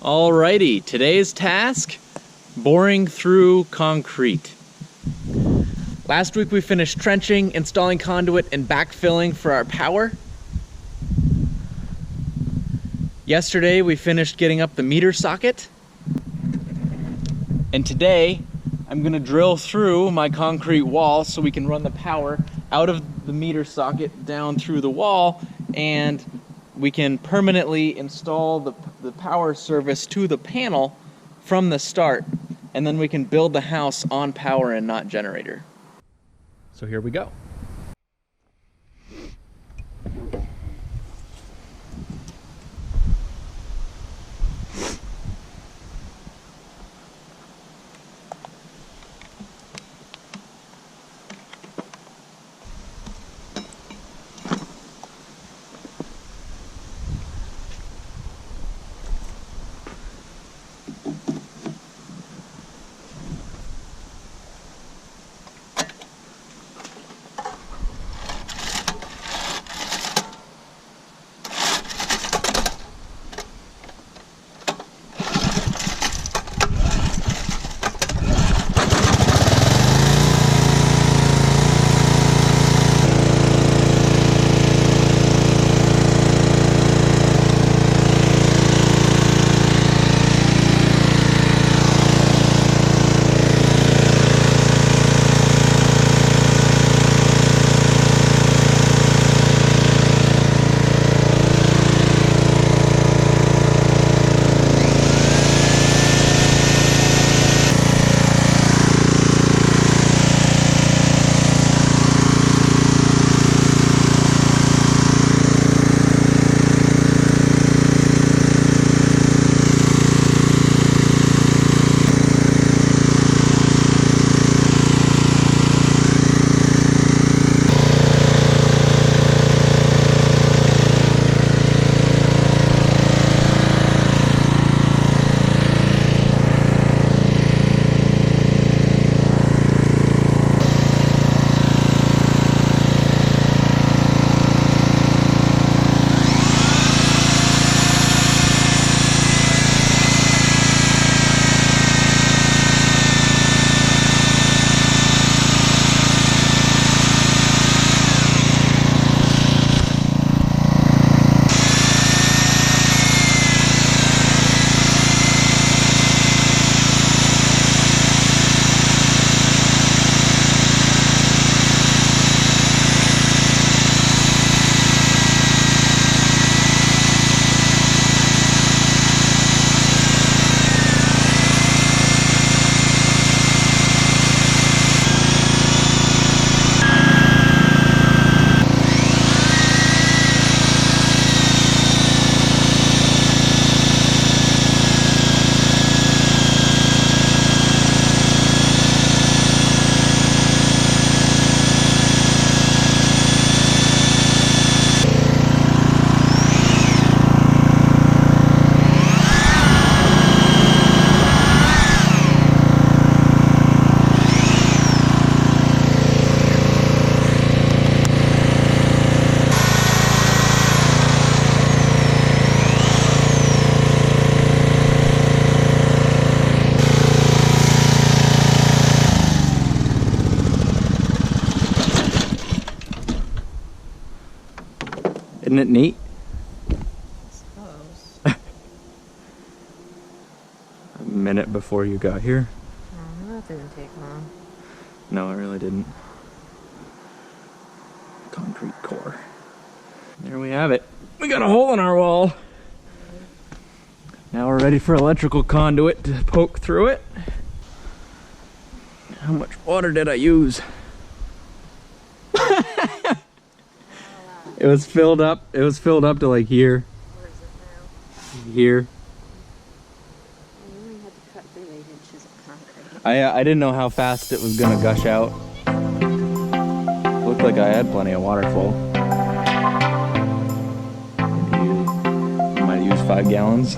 Alrighty, today's task, boring through concrete. Last week we finished trenching, installing conduit, and backfilling for our power. Yesterday we finished getting up the meter socket. And today I'm gonna drill through my concrete wall so we can run the power out of the meter socket down through the wall, and we can permanently install the power service to the panel from the start, and then we can build the house on power and not generator. So here we go. Isn't it neat? I suppose. A minute before you got here. Oh, that didn't take long. No, it really didn't. Concrete core. There we have it. We got a hole in our wall. Now we're ready for electrical conduit to poke through it. How much water did I use? It was filled up. It was filled up to like here. Where is it now? Here. I only had to cut through 8 inches of concrete. I didn't know how fast it was gonna gush out. Looked like I had plenty of water flow. I might have used 5 gallons.